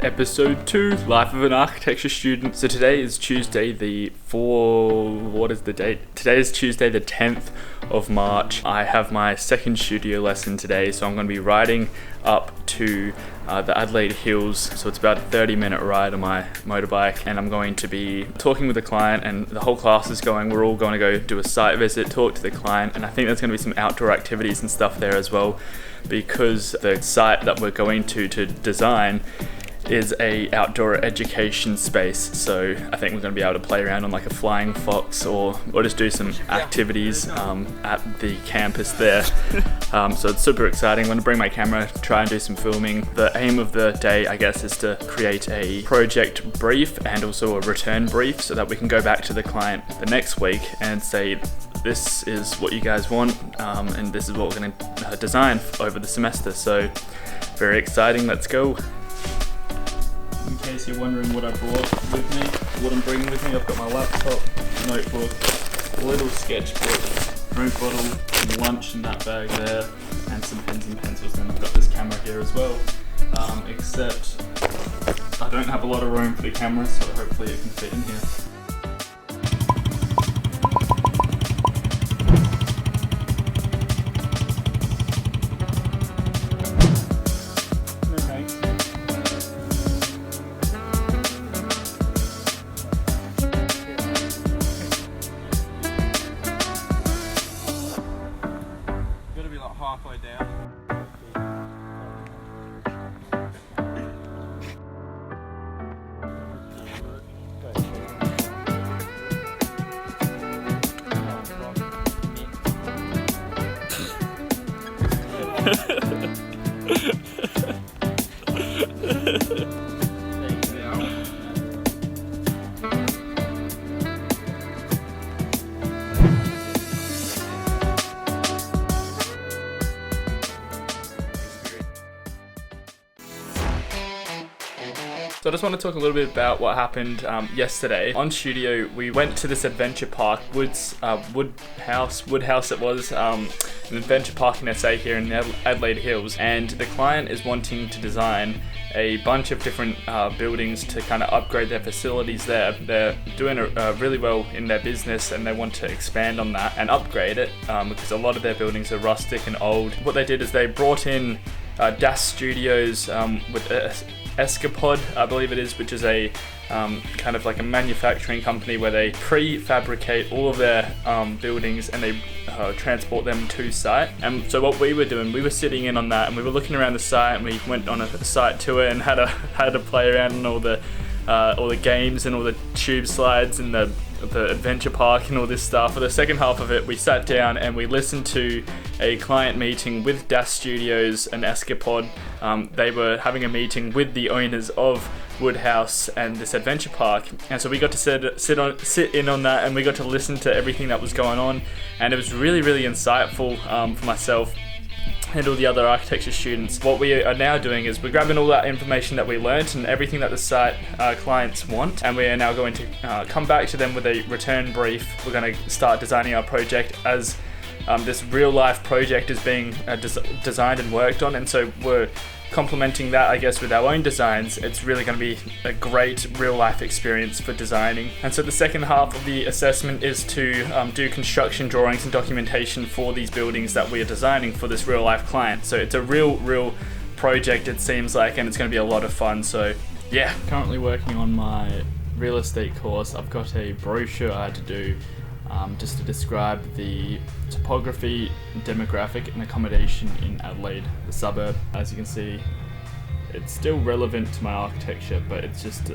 Episode 2, Life of an Architecture Student. So today is Tuesday what is the date? Today is Tuesday the 10th of March. I have my second studio lesson today, so I'm going to be riding up to the Adelaide Hills. So it's about a 30-minute ride on my motorbike, and I'm going to be talking with the client, and the whole class is going. We're all going to go do a site visit, talk to the client, and I think there's going to be some outdoor activities and stuff there as well, because the site that we're going to design is a outdoor education space. So I think we're going to be able to play around on like a flying fox or just do some activities at the campus there. So it's super exciting. I'm going to bring my camera, try and do some filming. The aim of the day, I guess, is to create a project brief and also a return brief so that we can go back to the client the next week and say, this is what you guys want, and this is what we're going to design over the semester. So very exciting. Let's go. In case you're wondering what I brought with me, what I'm bringing with me, I've got my laptop, notebook, a little sketchbook, drink bottle, and lunch in that bag there, and some pens and pencils. And I've got this camera here as well, except I don't have a lot of room for the camera, so hopefully it can fit in here. Halfway down. So I just want to talk a little bit about what happened yesterday. On studio, we went to this adventure park, Woodhouse it was, an adventure park in SA here in Adelaide Hills, and the client is wanting to design a bunch of different buildings to kind of upgrade their facilities there. They're doing really well in their business, and they want to expand on that and upgrade it because a lot of their buildings are rustic and old. What they did is they brought in DAS Studios with Escapod, I believe it is, which is a kind of like a manufacturing company where they prefabricate all of their buildings and they transport them to site. And so what we were doing, we were sitting in on that, and we were looking around the site, and we went on a site tour and had to play around on all the games and all the tube slides and the adventure park and all this stuff. For the second half of it, we sat down and we listened to a client meeting with DAS Studios and Escapod. They were having a meeting with the owners of Woodhouse and this adventure park, and so we got to sit in on that, and we got to listen to everything that was going on, and it was really, really insightful for myself and all the other architecture students. What we are now doing is we're grabbing all that information that we learnt and everything that the site clients want, and we are now going to come back to them with a return brief. We're going to start designing our project as this real life project is being designed and worked on, and so we're complementing that, I guess, with our own designs. It's really going to be a great real life experience for designing. And so the second half of the assessment is to do construction drawings and documentation for these buildings that we are designing for this real life client. So it's a real project, it seems like, and it's going to be a lot of fun. So yeah, currently working on my real estate course. I've got a brochure I had to do just to describe the topography, demographic and accommodation in Adelaide, the suburb. As you can see, it's still relevant to my architecture, but it's just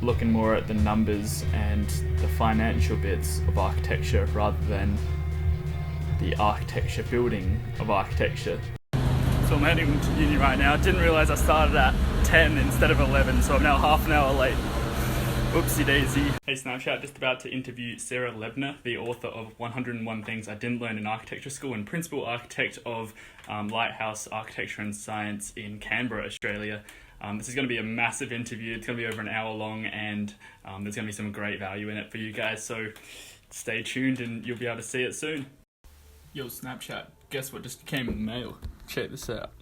looking more at the numbers and the financial bits of architecture rather than the architecture building of architecture. So I'm heading to uni right now. Didn't realise I started at 10 instead of 11, so I'm now half an hour late. Oopsie daisy. Hey Snapchat, just about to interview Sarah Lebner, the author of 101 Things I Didn't Learn in Architecture School and principal architect of Lighthouse Architecture and Science in Canberra, Australia. This is going to be a massive interview. It's going to be over an hour long, and there's going to be some great value in it for you guys, so stay tuned and you'll be able to see it soon. Yo Snapchat, guess what just came in the mail? Check this out.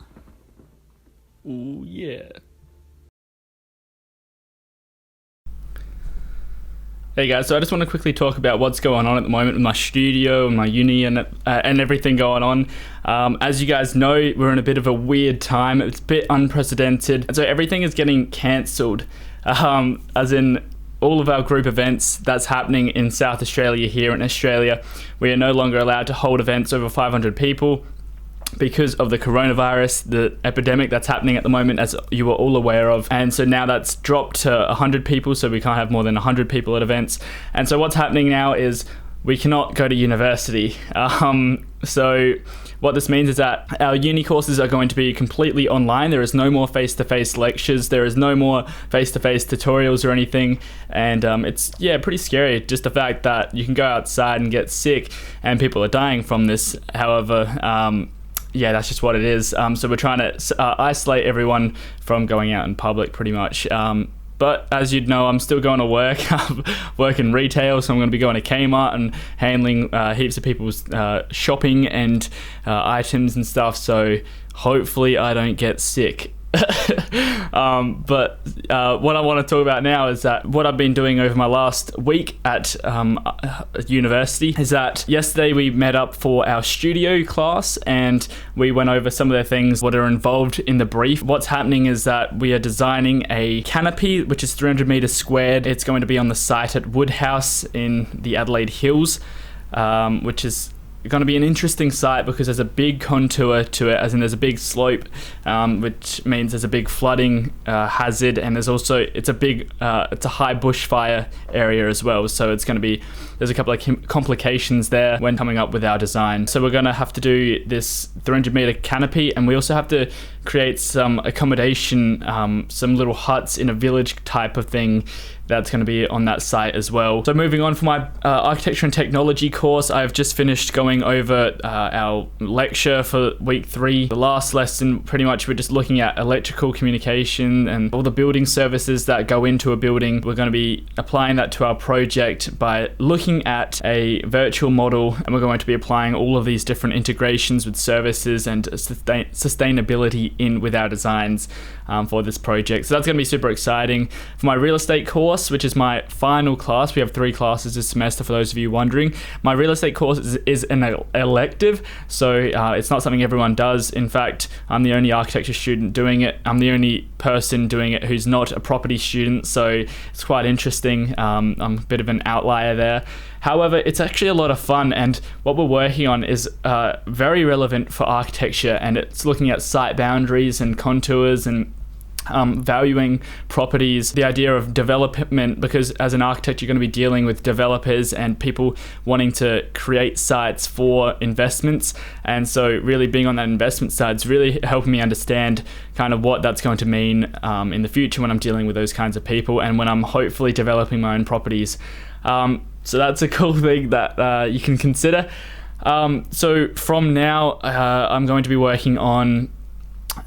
Ooh yeah. Hey guys, so I just want to quickly talk about what's going on at the moment with my studio and my uni and everything going on. As you guys know, we're in a bit of a weird time. It's a bit unprecedented. And so everything is getting cancelled. As in all of our group events that's happening in South Australia here in Australia. We are no longer allowed to hold events over 500 people. Because of the coronavirus, the epidemic that's happening at the moment, as you are all aware of. And so now that's dropped to 100 people, so we can't have more than 100 people at events. And so what's happening now is we cannot go to university. So what this means is that our uni courses are going to be completely online. There is no more face-to-face lectures. There is no more face-to-face tutorials or anything. And it's, pretty scary. Just the fact that you can go outside and get sick and people are dying from this. However, that's just what it is. So we're trying to isolate everyone from going out in public pretty much. But as you'd know, I'm still going to work. I work in retail, so I'm going to be going to Kmart and handling heaps of people's shopping and items and stuff. So hopefully I don't get sick. But what I want to talk about now is that what I've been doing over my last week at university is that yesterday we met up for our studio class and we went over some of the things that are involved in the brief. What's happening is that we are designing a canopy which is 300 meters squared. It's going to be on the site at Woodhouse in the Adelaide Hills, which is going to be an interesting site because there's a big contour to it, as in there's a big slope, which means there's a big flooding hazard, and there's also it's a high bushfire area as well. So there's a couple of complications there when coming up with our design. So we're going to have to do this 300 meter canopy, and we also have to create some accommodation, some little huts in a village type of thing that's going to be on that site as well. So moving on for my architecture and technology course, I've just finished going over our lecture for week 3. The last lesson, pretty much we're just looking at electrical communication and all the building services that go into a building. We're going to be applying that to our project by looking at a virtual model, and we're going to be applying all of these different integrations with services and sustainability in with our designs for this project. So that's going to be super exciting. For my real estate course, which is my final class, we have 3 classes this semester for those of you wondering. My real estate course is an elective, so it's not something everyone does. In fact, I'm the only architecture student doing it. I'm the only person doing it who's not a property student, so it's quite interesting. I'm a bit of an outlier there. However, it's actually a lot of fun, and what we're working on is very relevant for architecture, and it's looking at site boundaries and contours and valuing properties, the idea of development, because as an architect you're going to be dealing with developers and people wanting to create sites for investments, and so really being on that investment side is really helping me understand kind of what that's going to mean in the future when I'm dealing with those kinds of people and when I'm hopefully developing my own properties. So that's a cool thing that you can consider. So from now I'm going to be working on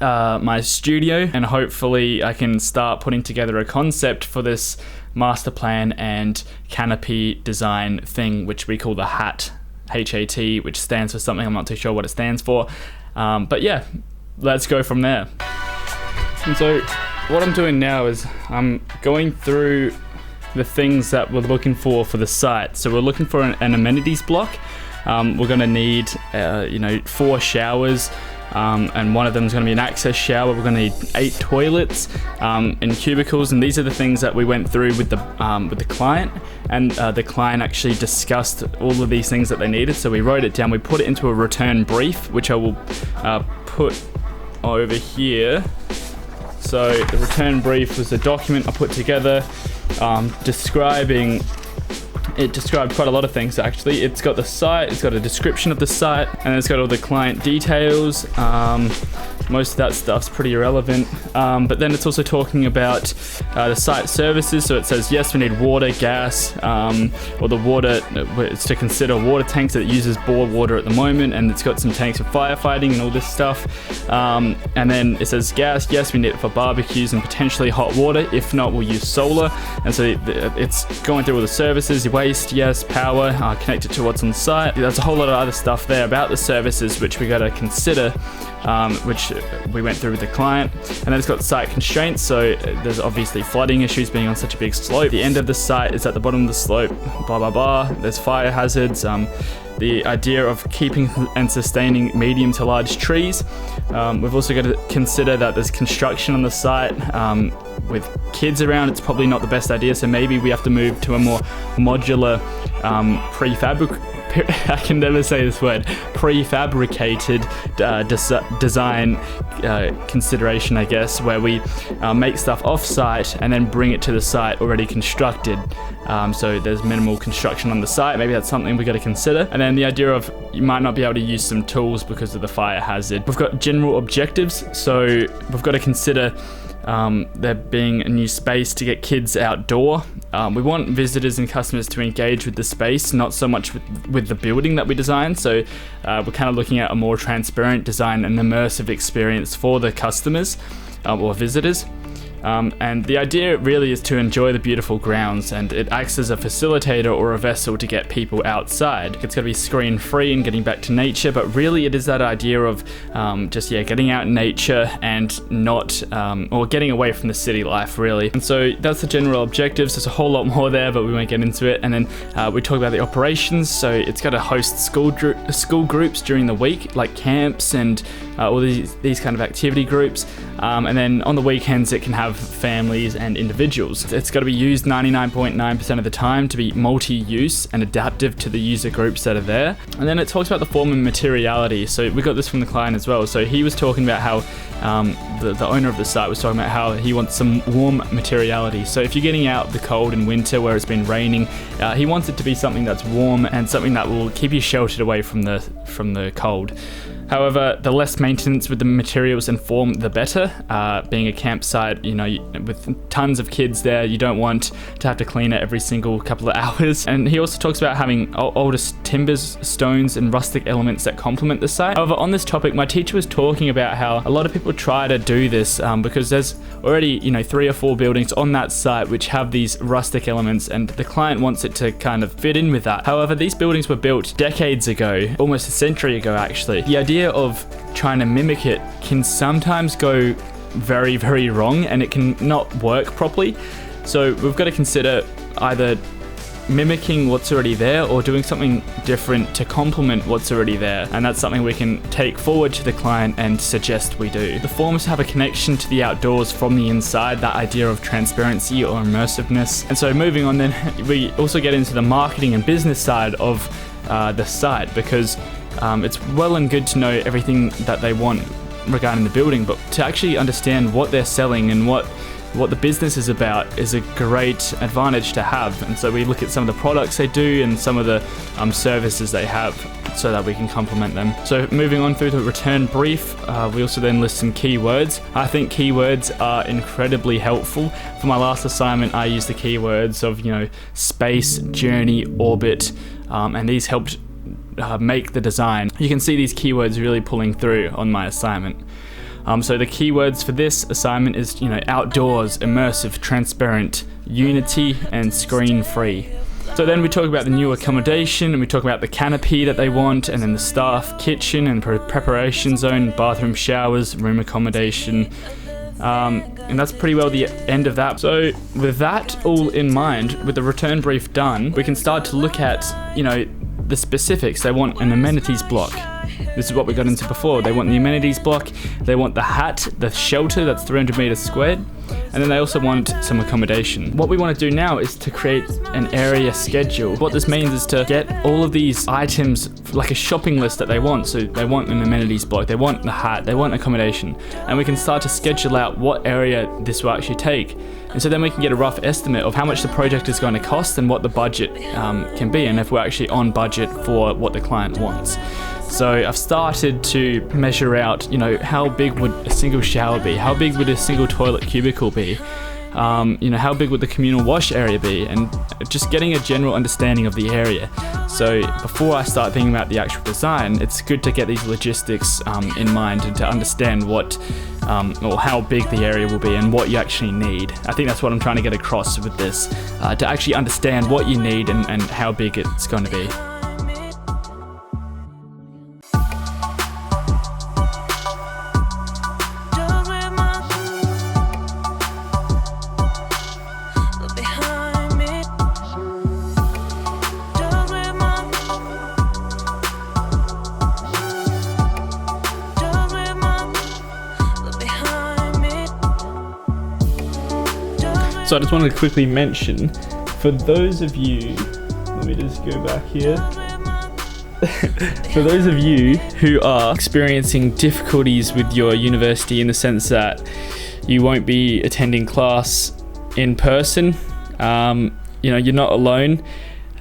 my studio, and hopefully I can start putting together a concept for this master plan and canopy design thing, which we call the HAT, H-A-T, which stands for something. I'm not too sure what it stands for, but yeah, let's go from there. And so what I'm doing now is I'm going through the things that we're looking for the site. So we're looking for an amenities block. We're going to need 4 showers, and one of them is going to be an access shower. We're going to need 8 toilets and cubicles, and these are the things that we went through with the client, and the client actually discussed all of these things that they needed. So we wrote it down, we put it into a return brief, which I will put over here. So the return brief was a document I put together describing. It described quite a lot of things actually. It's got the site, it's got a description of the site, and it's got all the client details. Most of that stuff's pretty irrelevant. But then it's also talking about the site services. So it says, yes, we need water, gas, or the water, it's to consider water tanks that uses bore water at the moment, and it's got some tanks for firefighting and all this stuff. And then it says gas, yes, we need it for barbecues and potentially hot water. If not, we'll use solar. And so it's going through all the services, waste, yes, power, connected to what's on site. There's a whole lot of other stuff there about the services which we got to consider. which we went through with the client. And then it's got site constraints, so there's obviously flooding issues being on such a big slope. The end of the site is at the bottom of the slope, blah, blah, blah. There's fire hazards. The idea of keeping and sustaining medium to large trees. We've also got to consider that there's construction on the site. With kids around, it's probably not the best idea, so maybe we have to move to a more modular I can never say this word, prefabricated design consideration, I guess, where we make stuff off-site and then bring it to the site already constructed. So there's minimal construction on the site. Maybe that's something we got to consider. And then the idea of you might not be able to use some tools because of the fire hazard. We've got general objectives, so we've got to consider there being a new space to get kids outdoor. We want visitors and customers to engage with the space, not so much with the building that we design. So we're kind of looking at a more transparent design and immersive experience for the customers or visitors. And the idea really is to enjoy the beautiful grounds, and it acts as a facilitator or a vessel to get people outside. It's got to be screen free and getting back to nature, but really it is that idea of getting out in nature and not, or getting away from the city life, really. And so that's the general objectives. There's a whole lot more there, but we won't get into it. And then we talk about the operations. So it's got to host school groups during the week, like camps and all these kind of activity groups. And then on the weekends, it can have families and individuals. It's got to be used 99.9% of the time to be multi-use and adaptive to the user groups that are there. And then it talks about the form and materiality. So we got this from the client as well. So he was talking about how the owner of the site was talking about how he wants some warm materiality. So if you're getting out the cold in winter where it's been raining, he wants it to be something that's warm and something that will keep you sheltered away from the cold. However, the less maintenance with the materials and form, the better. Being a campsite, with tons of kids there, you don't want to have to clean it every single couple of hours. And he also talks about having older timbers, stones, and rustic elements that complement the site. However, on this topic, my teacher was talking about how a lot of people try to do this because there's already, 3 or 4 buildings on that site which have these rustic elements, and the client wants it to kind of fit in with that. However, these buildings were built decades ago, almost a century ago actually. The idea of trying to mimic it can sometimes go very, very wrong, and it can not work properly. So we've got to consider either mimicking what's already there or doing something different to complement what's already there, and that's something we can take forward to the client and suggest we do. The forms have a connection to the outdoors from the inside, that idea of transparency or immersiveness. And so moving on, then we also get into the marketing and business side of the site, because it's well and good to know everything that they want regarding the building, but to actually understand what they're selling and what the business is about is a great advantage to have. And so we look at some of the products they do and some of the services they have so that we can complement them. So moving on through the return brief, we also then list some keywords. I think keywords are incredibly helpful. For my last assignment, I used the keywords of space, journey, orbit, and these helped make the design. You can see these keywords really pulling through on my assignment. So the keywords for this assignment is, outdoors, immersive, transparent, unity, and screen-free. So then we talk about the new accommodation, and we talk about the canopy that they want, and then the staff kitchen and preparation zone, bathroom, showers, room accommodation. And that's pretty well the end of that. So with that all in mind, with the return brief done, we can start to look at, the specifics. They want an amenities block. This is what we got into before. They want the amenities block, they want the hat, the shelter that's 300 meters squared, and then they also want some accommodation. What we want to do now is to create an area schedule. What this means is to get all of these items, like a shopping list that they want. So they want an amenities block, they want the hat, they want accommodation, and we can start to schedule out what area this will actually take. And so then we can get a rough estimate of how much the project is going to cost and what the budget can be, and if we're actually on budget for what the client wants. So I've started to measure out, how big would a single shower be? How big would a single toilet cubicle be? How big would the communal wash area be? And just getting a general understanding of the area. So before I start thinking about the actual design, it's good to get these logistics in mind and to understand what or how big the area will be and what you actually need. I think that's what I'm trying to get across with this, to actually understand what you need and how big it's going to be. So I just wanted to quickly mention, for those of you, let me just go back here. For those of you who are experiencing difficulties with your university in the sense that you won't be attending class in person, you're not alone.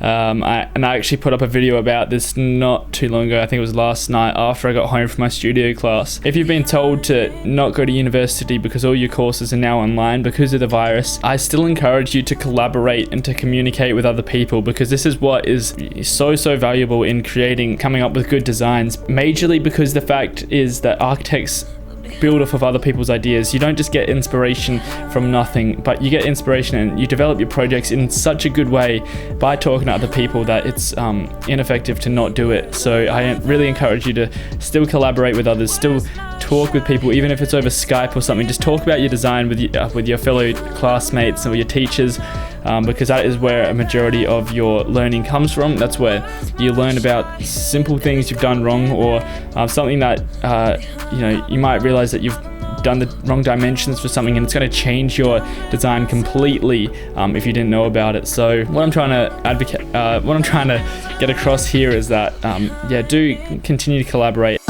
I actually put up a video about this not too long ago. I think it was last night after I got home from my studio class. If you've been told to not go to university because all your courses are now online because of the virus, I still encourage you to collaborate and to communicate with other people, because this is what is so valuable in coming up with good designs. Majorly because the fact is that architects build off of other people's ideas. You don't just get inspiration from nothing, but you get inspiration and you develop your projects in such a good way by talking to other people that it's ineffective to not do it. So I really encourage you to still collaborate with others, still talk with people, even if it's over Skype or something. Just talk about your design with your fellow classmates or your teachers, because that is where a majority of your learning comes from. That's where you learn about simple things you've done wrong, or something that you might realize that you've done the wrong dimensions for something, and it's going to change your design completely if you didn't know about it. So what I'm trying to get across here is that do continue to collaborate.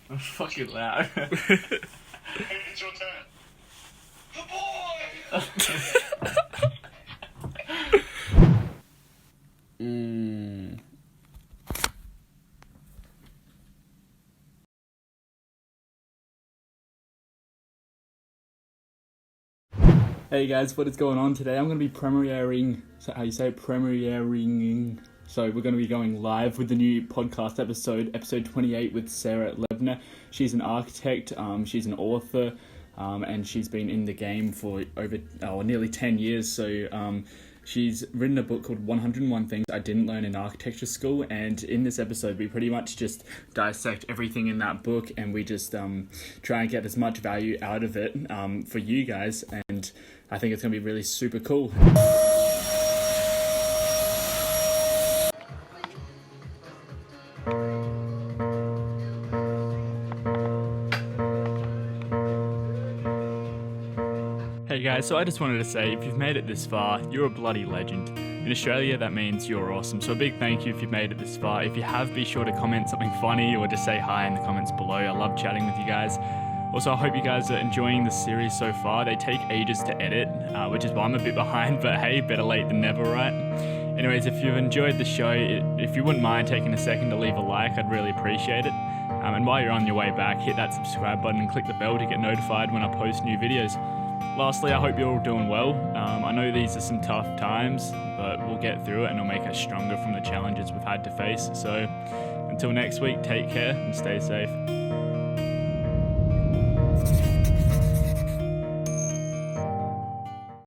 I'm fucking loud. It's your turn. The boy! Hey guys, what is going on today? I'm going to be premiering, so we're going to be going live with the new podcast episode 28 with Sarah Levner. She's an architect, she's an author, and she's been in the game for nearly 10 years. So she's written a book called 101 Things I Didn't Learn in Architecture School, and in this episode we pretty much just dissect everything in that book, and we just try and get as much value out of it for you guys, and I think it's going to be really super cool. Hey guys, so I just wanted to say, if you've made it this far, you're a bloody legend. In Australia, that means you're awesome. So a big thank you if you've made it this far. If you have, be sure to comment something funny or just say hi in the comments below. I love chatting with you guys. Also, I hope you guys are enjoying the series so far. They take ages to edit, which is why I'm a bit behind, but hey, better late than never, right? Anyways, if you've enjoyed the show, if you wouldn't mind taking a second to leave a like, I'd really appreciate it. And while you're on your way back, hit that subscribe button and click the bell to get notified when I post new videos. Lastly, I hope you're all doing well. I know these are some tough times, but we'll get through it and it'll make us stronger from the challenges we've had to face. So until next week, take care and stay safe.